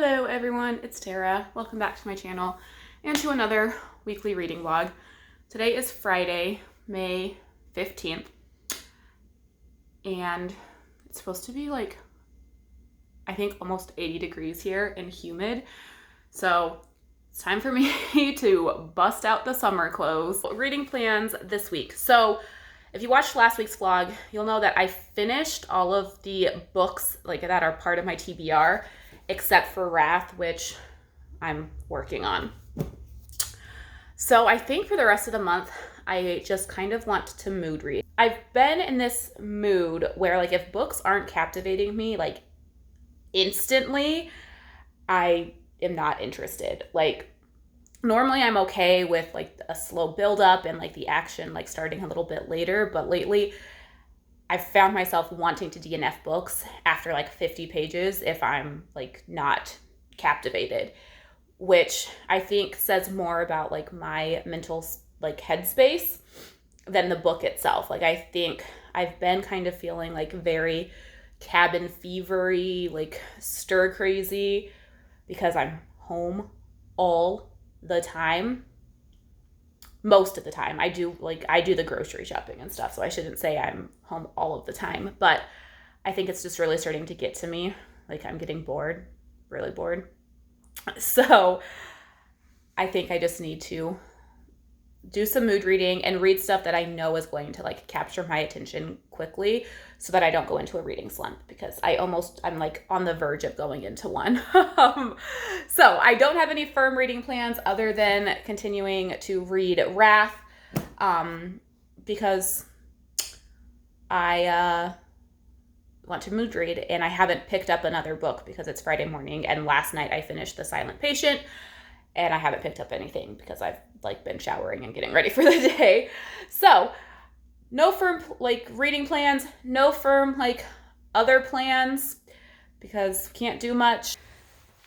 Hello everyone, it's Tara. Welcome back to my channel and to another weekly reading vlog. Today is Friday, May 15th, and it's supposed to be like, I think almost 80 degrees here and humid. So it's time for me to bust out the summer clothes. Reading plans this week. So if you watched last week's vlog, you'll know that I finished all of the books that are part of my TBR, except for Wrath, which I'm working on. So I think for the rest of the month, I just kind of want to mood read. I've been in this mood where if books aren't captivating me instantly, I am not interested. Normally I'm okay with a slow build up and the action starting a little bit later, but lately I've found myself wanting to DNF books after 50 pages if I'm not captivated, which I think says more about my mental headspace than the book itself. I think I've been kind of feeling very cabin fevery, stir crazy, because I'm home all the time. Most of the time. I do the grocery shopping and stuff, so I shouldn't say I'm home all of the time, but I think it's just really starting to get to me. I'm getting bored, really bored. So I think I just need to do some mood reading and read stuff that I know is going to capture my attention quickly so that I don't go into a reading slump, because I'm on the verge of going into one. So I don't have any firm reading plans other than continuing to read Wrath, because I want to mood read, and I haven't picked up another book because it's Friday morning, and last night I finished The Silent Patient, and I haven't picked up anything because I've been showering and getting ready for the day. So no firm reading plans, no firm other plans, because can't do much.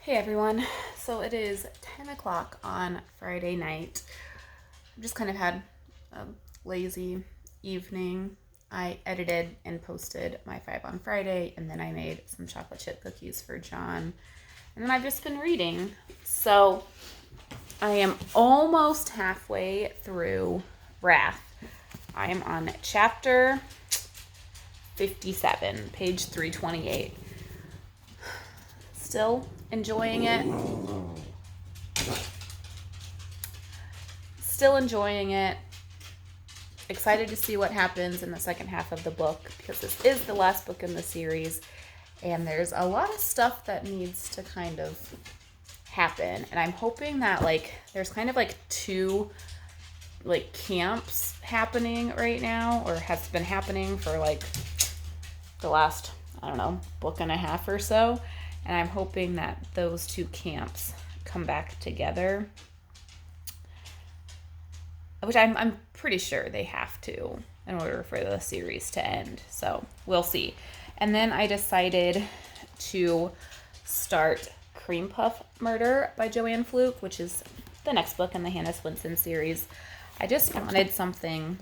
Hey everyone, so it is 10 o'clock on Friday night. I've just kind of had a lazy evening. I edited and posted my 5 on Friday, and then I made some chocolate chip cookies for John. And then I've just been reading. So I am almost halfway through Wrath. I am on chapter 57, page 328. Still enjoying it. Still enjoying it. Excited to see what happens in the second half of the book, because this is the last book in the series, and there's a lot of stuff that needs to kind of happen. And I'm hoping that there's kind of two camps happening right now, or has been happening for the last, I don't know, book and a half or so. And I'm hoping that those two camps come back together, which I'm pretty sure they have to in order for the series to end. So we'll see. And then I decided to start Cream Puff Murder by Joanne Fluke, which is the next book in the Hannah Swenson series. I just wanted something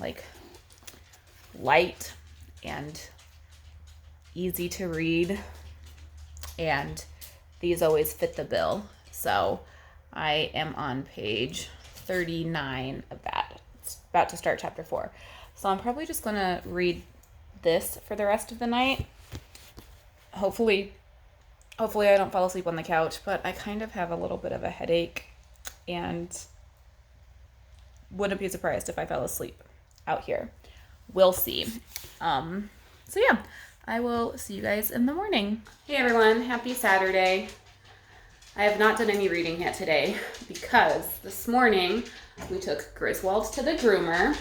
light and easy to read, and these always fit the bill. So I am on page 39 of that. It's about to start chapter 4. So I'm probably just going to read this for the rest of the night. Hopefully I don't fall asleep on the couch, but I kind of have a little bit of a headache, and wouldn't be surprised if I fell asleep out here. We'll see. So yeah, I will see you guys in the morning. Hey everyone, happy Saturday. I have not done any reading yet today because this morning we took Griswold to the groomer,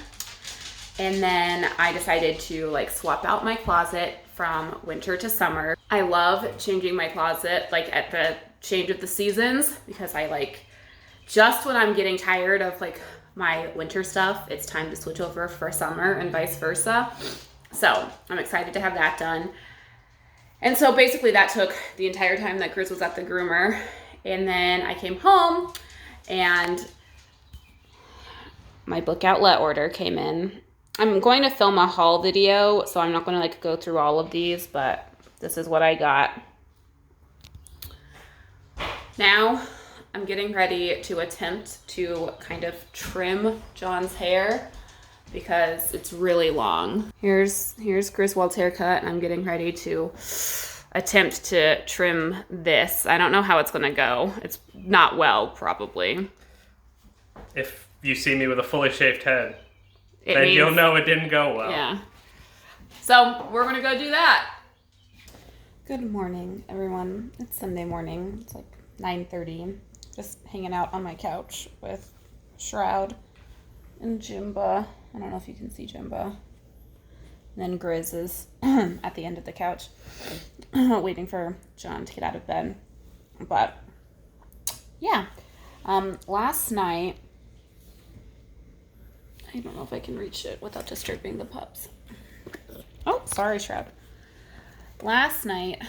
and then I decided to swap out my closet from winter to summer. I love changing my closet at the change of the seasons, because I just when I'm getting tired of my winter stuff, it's time to switch over for summer, and vice versa. So I'm excited to have that done. And so basically that took the entire time that Grizz was at the groomer. And then I came home and my book outlet order came in. I'm going to film a haul video, so I'm not going to go through all of these, but this is what I got. Now I'm getting ready to attempt to kind of trim John's hair because it's really long. Here's Griswold's haircut, and I'm getting ready to attempt to trim this. I don't know how it's gonna go. It's not well, probably. If you see me with a fully shaved head, then you'll know it didn't go well. Yeah. So we're gonna go do that. Good morning, everyone. It's Sunday morning. It's like 9:30. Just hanging out on my couch with Shroud and Jimba. I don't know if you can see Jimba. And then Grizz is at the end of the couch waiting for John to get out of bed. But yeah, last night, I don't know if I can reach it without disturbing the pups. Oh, sorry, Shroud. Last night,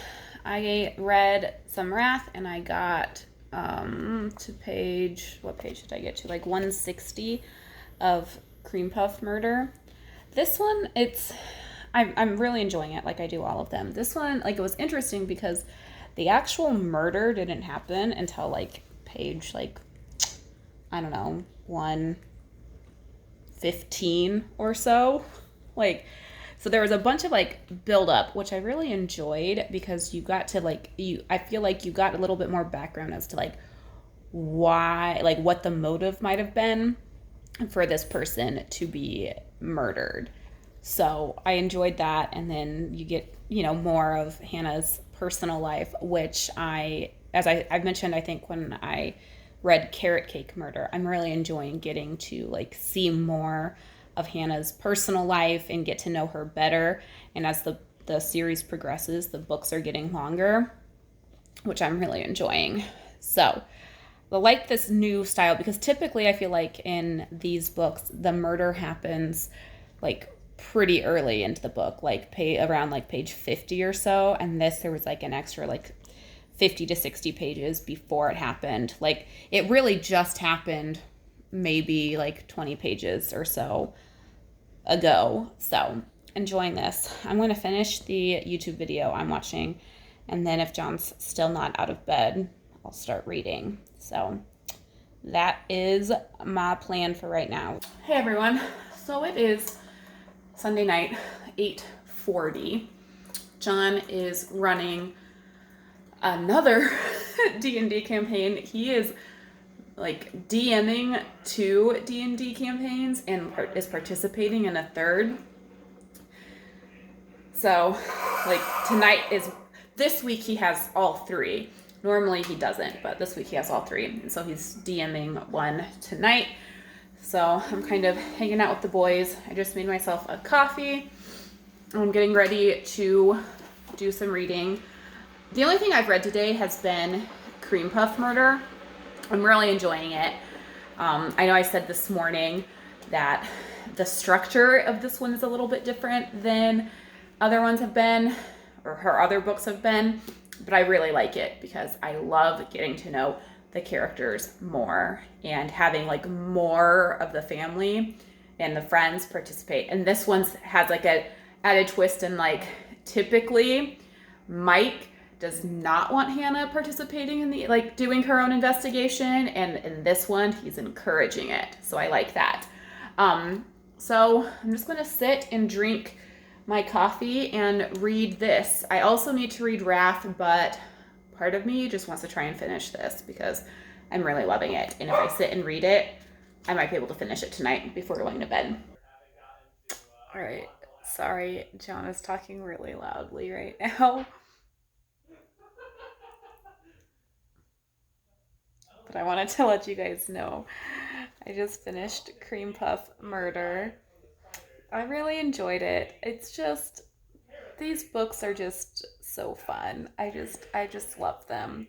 I read some Wrath, and I got to page, what page did I get to? Like 160 of Cream Puff Murder. This one, I'm really enjoying it, like I do all of them. This one, like, it was interesting because the actual murder didn't happen until like page, like, I don't know, 115 or so. Like, so there was a bunch of like build up, which I really enjoyed because you got to like, I feel like you got a little bit more background as to like why, like what the motive might have been for this person to be murdered. So I enjoyed that. And then you get, more of Hannah's personal life, which I've mentioned, I think when I read Carrot Cake Murder, I'm really enjoying getting to like see more of Hannah's personal life and get to know her better. And as the series progresses, the books are getting longer, which I'm really enjoying. So I like this new style because typically I feel like in these books, the murder happens like pretty early into the book, like around like page 50 or so. And this, there was like an extra like 50 to 60 pages before it happened. Like it really just happened maybe like 20 pages or so ago. So enjoying this. I'm going to finish the YouTube video I'm watching, and then if John's still not out of bed, I'll start reading. So that is my plan for right now. Hey everyone. So it is Sunday night, 8:40. John is running another D&D campaign. He is like DMing 2 D&D campaigns and is participating in a third. So like this week he has all 3. Normally he doesn't, but this week he has all 3. And so he's DMing 1 tonight. So I'm kind of hanging out with the boys. I just made myself a coffee. I'm getting ready to do some reading. The only thing I've read today has been Cream Puff Murder. I'm really enjoying it. I know I said this morning that the structure of this one is a little bit different than other ones have been, or her other books have been, but I really like it because I love getting to know the characters more and having like more of the family and the friends participate. And this one has like a added twist, and like typically Mike does not want Hannah participating in the like doing her own investigation, and in this one he's encouraging it. So I like that. So I'm just gonna sit and drink my coffee and read this. I also need to read Wrath, but part of me just wants to try and finish this because I'm really loving it. And if I sit and read it, I might be able to finish it tonight before going to bed. All right. Sorry, John is talking really loudly right now. But I wanted to let you guys know I just finished Cream Puff Murder. I really enjoyed it. It's just, these books are just so fun. I just love them.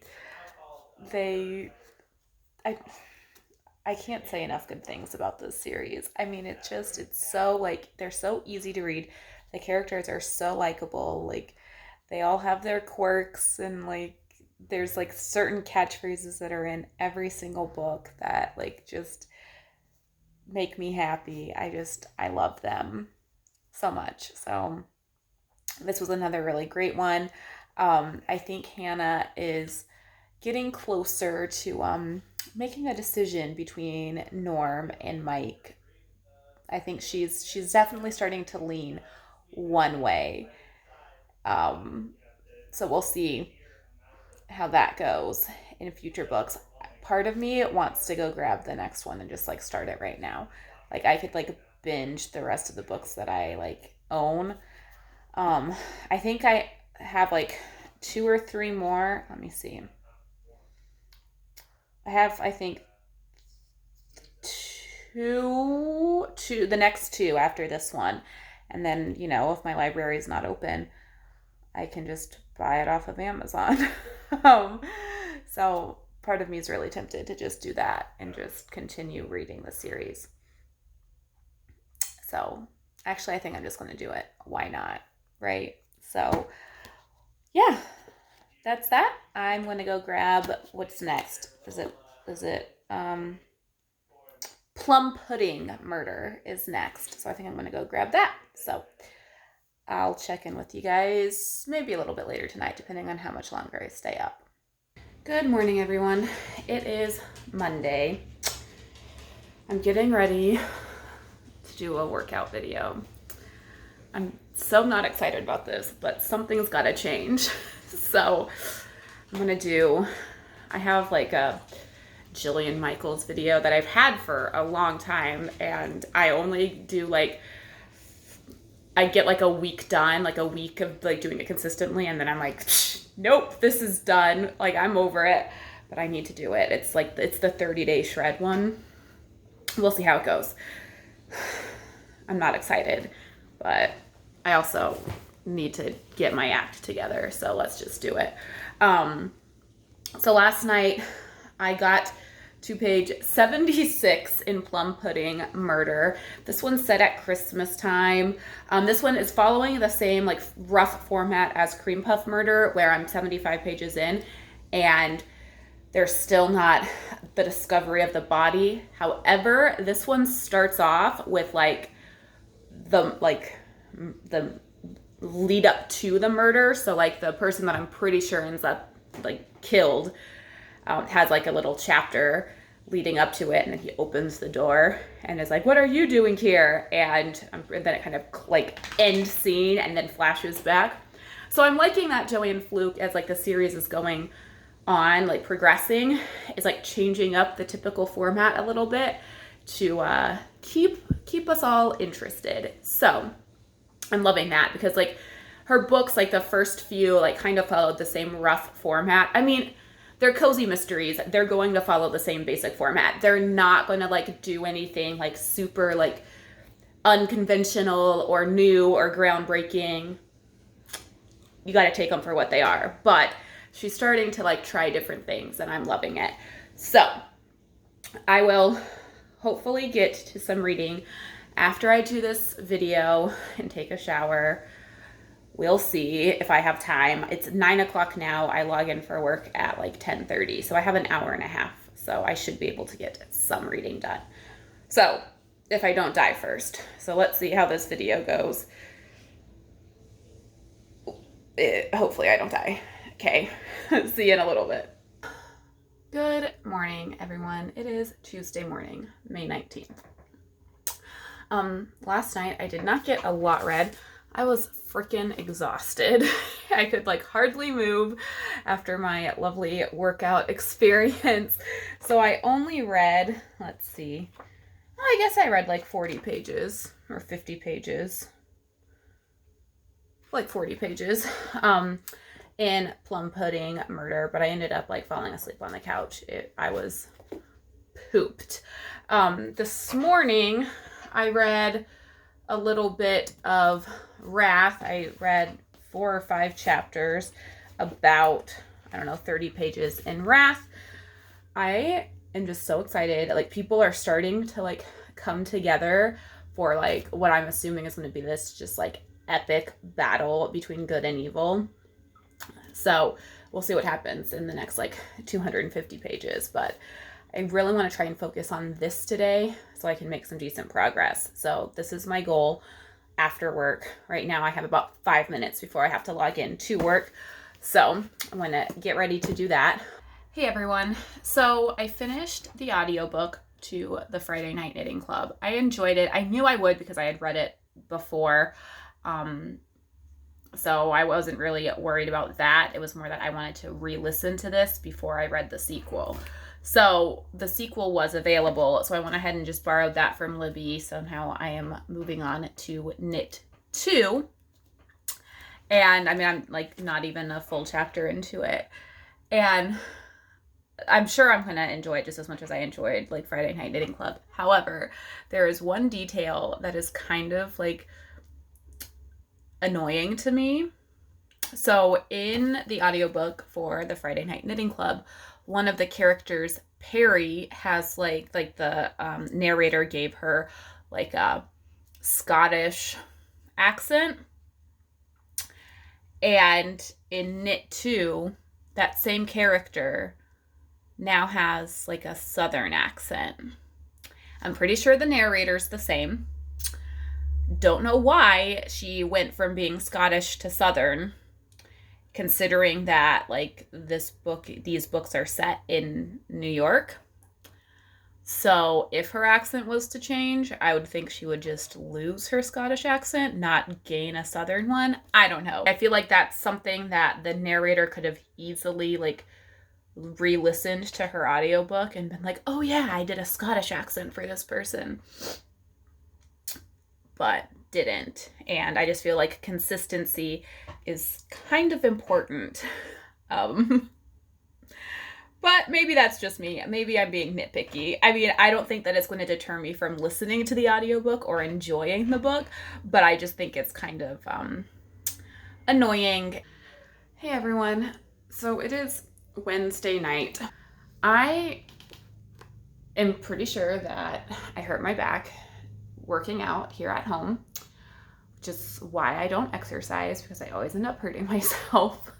I can't say enough good things about this series. I mean, it's so like, they're so easy to read. The characters are so likable. Like, they all have their quirks, and like, there's like certain catchphrases that are in every single book that like just make me happy. I love them so much. So this was another really great one. I think Hannah is getting closer to making a decision between Norm and Mike. I think she's definitely starting to lean one way. So we'll see how that goes in future books. Part of me wants to go grab the next one and just like start it right now. Like I could like binge the rest of the books that I like own. I think I have like 2 or 3 more. Let me see. I have, I think, the next 2 after this one. And then, if my library is not open, I can just buy it off of Amazon. So part of me is really tempted to just do that and just continue reading the series. So actually, I think I'm just going to do it. Why not? Right? So yeah, that's that. I'm going to go grab what's next. Is it Plum-Pudding Murder is next. So I think I'm going to go grab that. So I'll check in with you guys maybe a little bit later tonight, depending on how much longer I stay up. Good morning, everyone. It is Monday. I'm getting ready to do a workout video. I'm so not excited about this, but something's got to change. So I have like a Jillian Michaels video that I've had for a long time, and I only do I get like a week done, like a week of like doing it consistently, and then I'm like, nope, this is done. Like I'm over it, but I need to do it. It's the 30-day shred one. We'll see how it goes. I'm not excited, but I also need to get my act together. So let's just do it. So last night I got to page 76 in Plum-Pudding Murder. This one's set at Christmas time. This one is following the same like rough format as Cream Puff Murder, where I'm 75 pages in and there's still not the discovery of the body. However, this one starts off with the lead up to the murder. So like the person that I'm pretty sure ends up like killed has like a little chapter leading up to it, and then he opens the door and is like, what are you doing here? And then it kind of like end scene and then flashes back. So I'm liking that Joanne Fluke, as like the series is going on, like progressing, is like changing up the typical format a little bit to keep us all interested. So I'm loving that, because like her books, like the first few, like kind of followed the same rough format. I mean, they're cozy mysteries. They're going to follow the same basic format. They're not going to like do anything like super like unconventional or new or groundbreaking. You got to take them for what they are. But she's starting to like try different things, and I'm loving it. So I will hopefully get to some reading after I do this video and take a shower. We'll see if I have time. It's 9 o'clock now. I log in for work at like 10:30. So I have an hour and a half. So I should be able to get some reading done. So if I don't die first. So let's see how this video goes. Hopefully I don't die. Okay. See you in a little bit. Good morning, everyone. It is Tuesday morning, May 19th. Last night I did not get a lot read. I was freaking exhausted. I could like hardly move after my lovely workout experience. So I only read, let's see, I guess I read like 40 pages or 50 pages. Like 40 pages in Plum-Pudding Murder, but I ended up like falling asleep on the couch. I was pooped. This morning I read a little bit of Wrath. I read 4 or 5 chapters, about, 30 pages in Wrath. I am just so excited. Like, people are starting to like come together for like what I'm assuming is going to be this just like epic battle between good and evil. So we'll see what happens in the next like 250 pages, but I really want to try and focus on this today so I can make some decent progress. So this is my goal after work. Right now I have about 5 minutes before I have to log in to work. So I'm going to get ready to do that. Hey everyone. So I finished the audiobook to the Friday Night Knitting Club. I enjoyed it. I knew I would because I had read it before. So I wasn't really worried about that. It was more that I wanted to re-listen to this before I read the sequel. So the sequel was available, so I went ahead and just borrowed that from Libby. So now I am moving on to Knit 2. And I mean, I'm like not even a full chapter into it. And I'm sure I'm going to enjoy it just as much as I enjoyed like Friday Night Knitting Club. However, there is one detail that is kind of like annoying to me. So in the audiobook for the Friday Night Knitting Club, one of the characters, Perry, has like the narrator gave her like a Scottish accent. And in Knit 2, that same character now has like a Southern accent. I'm pretty sure the narrator's the same. Don't know why she went from being Scottish to Southern, considering that like these books are set in New York. So if her accent was to change, I would think she would just lose her Scottish accent, not gain a Southern one. I don't know. I feel like that's something that the narrator could have easily like re-listened to her audiobook and been like, oh yeah, I did a Scottish accent for this person. But didn't. And I just feel like consistency is kind of important. But maybe that's just me. Maybe I'm being nitpicky. I mean, I don't think that it's going to deter me from listening to the audiobook or enjoying the book, but I just think it's kind of annoying. Hey everyone. So it is Wednesday night. I am pretty sure that I hurt my back working out here at home, which is why I don't exercise, because I always end up hurting myself.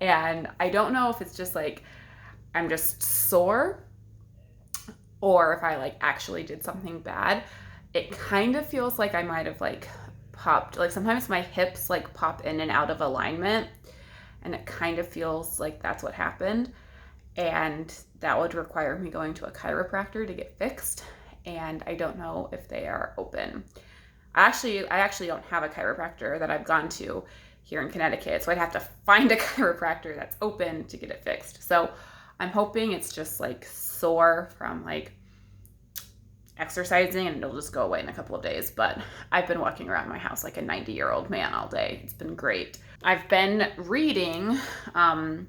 And I don't know if it's just like I'm just sore or if I like actually did something bad. It kind of feels like I might have like popped, like sometimes my hips like pop in and out of alignment, and it kind of feels like that's what happened. And that would require me going to a chiropractor to get fixed. And I don't know if they are open. I actually don't have a chiropractor that I've gone to here in Connecticut. So I'd have to find a chiropractor that's open to get it fixed. So I'm hoping it's just like sore from like exercising and it'll just go away in a couple of days. But I've been walking around my house like a 90-year-old man all day. It's been great. I've been reading. I've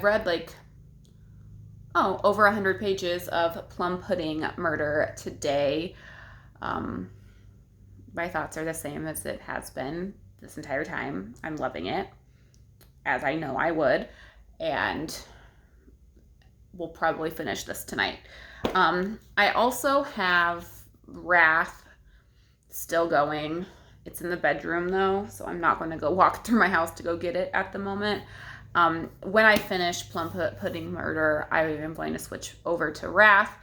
read like, over 100 pages of Plum-Pudding Murder today. My thoughts are the same as it has been this entire time. I'm loving it, as I know I would, and we'll probably finish this tonight. I also have Wrath still going. It's in the bedroom though, so I'm not going to go walk through my house to go get it at the moment. When I finish Plum-Pudding Murder, I am going to switch over to Wrath,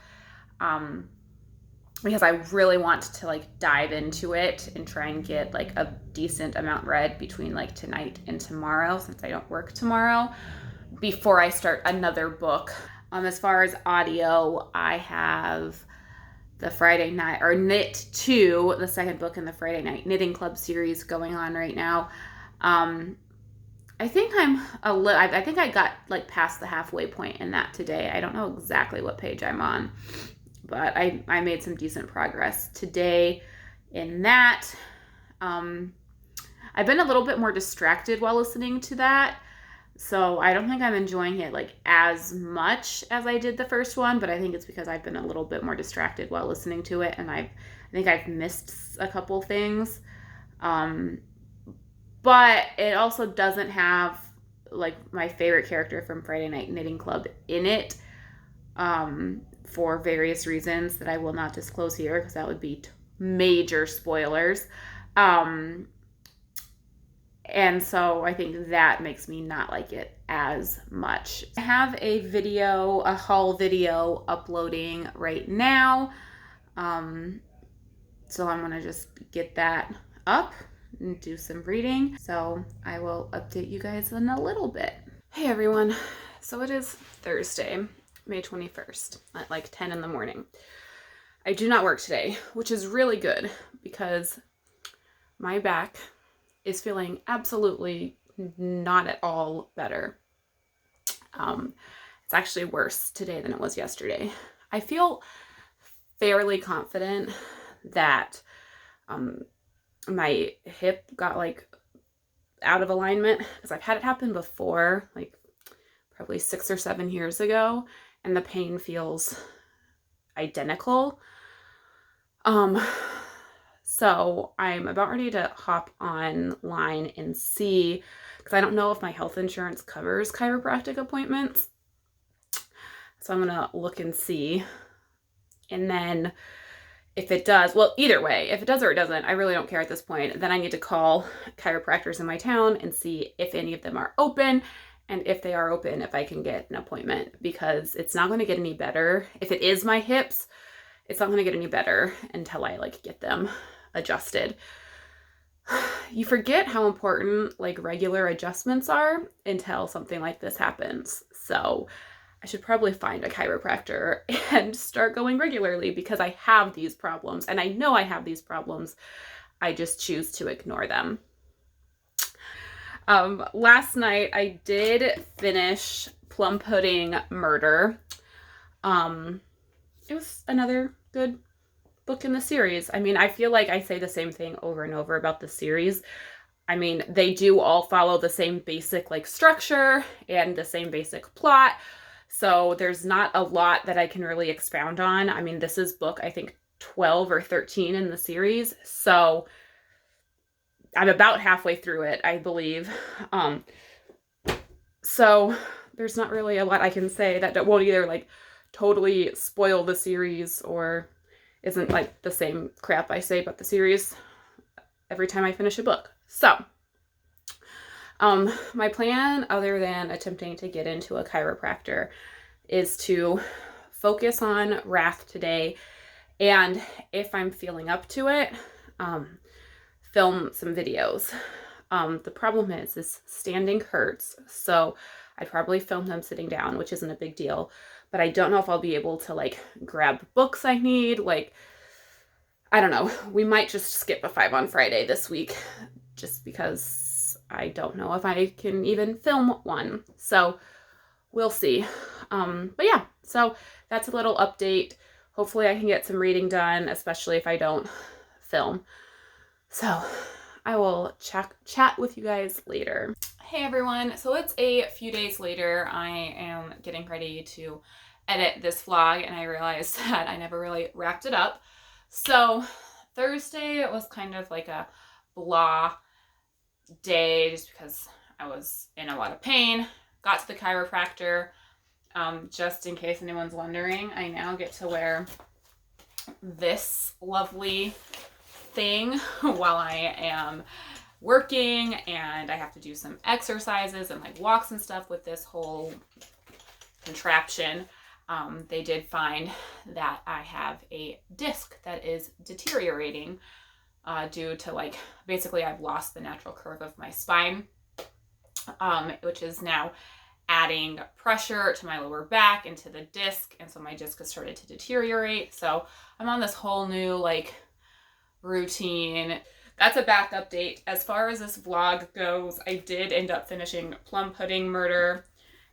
because I really want to like dive into it and try and get like a decent amount read between like tonight and tomorrow, since I don't work tomorrow, before I start another book. As far as audio, I have the Friday Night, or Knit 2, the second book in the Friday Night Knitting Club series going on right now. I think I think I got like past the halfway point in that today. I don't know exactly what page I'm on, but I made some decent progress today in that. I've been a little bit more distracted while listening to that, so I don't think I'm enjoying it like as much as I did the first one, but I think it's because I've been a little bit more distracted while listening to it, and I think I've missed a couple things. But it also doesn't have like my favorite character from Friday Night Knitting Club in it, for various reasons that I will not disclose here because that would be major spoilers. And so I think that makes me not like it as much. I have a haul video uploading right now. So I'm going to just get that up do some reading. So I will update you guys in a little bit. Hey everyone. So it is Thursday, May 21st at like 10 in the morning. I do not work today, which is really good because my back is feeling absolutely not at all better. It's actually worse today than it was yesterday. I feel fairly confident that my hip got like out of alignment because I've had it happen before, like probably 6 or 7 years ago, and the pain feels identical. So I'm about ready to hop online and see, because I don't know if my health insurance covers chiropractic appointments. So I'm gonna look and see. And then if it does, well, either way, if it does or it doesn't, I really don't care at this point. Then I need to call chiropractors in my town and see if any of them are open, and if they are open, if I can get an appointment, because it's not going to get any better. If it is my hips, it's not going to get any better until I like get them adjusted. You forget how important like regular adjustments are until something like this happens. So I should probably find a chiropractor and start going regularly, because I have these problems and I know I have these problems. I just choose to ignore them. Last night I did finish Plum-Pudding Murder. It was another good book in the series. I mean, I feel like I say the same thing over and over about the series. I mean, they do all follow the same basic like structure and the same basic plot. So there's not a lot that I can really expound on. I mean, this is book, I think, 12 or 13 in the series. So I'm about halfway through it, I believe. So there's not really a lot I can say that won't either like totally spoil the series or isn't like the same crap I say about the series every time I finish a book. So my plan, other than attempting to get into a chiropractor, is to focus on Wrath today, and if I'm feeling up to it, film some videos. The problem is standing hurts, so I'd probably film them sitting down, which isn't a big deal, but I don't know if I'll be able to like grab books I need. Like, I don't know, we might just skip a 5 on Friday this week, just because I don't know if I can even film one. So we'll see. But yeah, so that's a little update. Hopefully I can get some reading done, especially if I don't film. So I will chat with you guys later. Hey everyone, so it's a few days later. I am getting ready to edit this vlog, and I realized that I never really wrapped it up. So Thursday was kind of like a blah day, just because I was in a lot of pain. Got to the chiropractor. Just in case anyone's wondering, I now get to wear this lovely thing while I am working, and I have to do some exercises and like walks and stuff with this whole contraption. They did find that I have a disc that is deteriorating due to like, basically I've lost the natural curve of my spine, which is now adding pressure to my lower back into the disc, and so my disc has started to deteriorate. So I'm on this whole new like routine. That's a back update. As far as this vlog goes, I did end up finishing Plum-Pudding Murder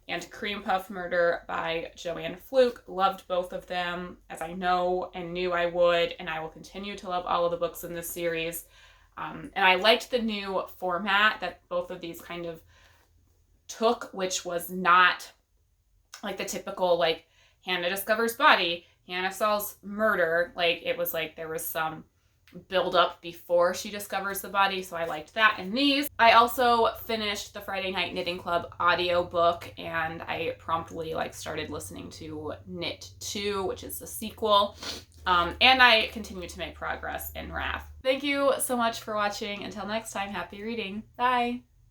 and Cream Puff Murder by Joanne Fluke. Loved both of them, as I know and knew I would, and I will continue to love all of the books in this series. And I liked the new format that both of these kind of took, which was not like the typical like Hannah discovers body, Hannah solves murder. Like, it was like there was some build up before she discovers the body, so I liked that in these. I also finished the Friday Night Knitting Club audiobook, and I promptly like started listening to Knit 2, which is the sequel. And I continue to make progress in Wrath. Thank you so much for watching. Until next time, happy reading. Bye!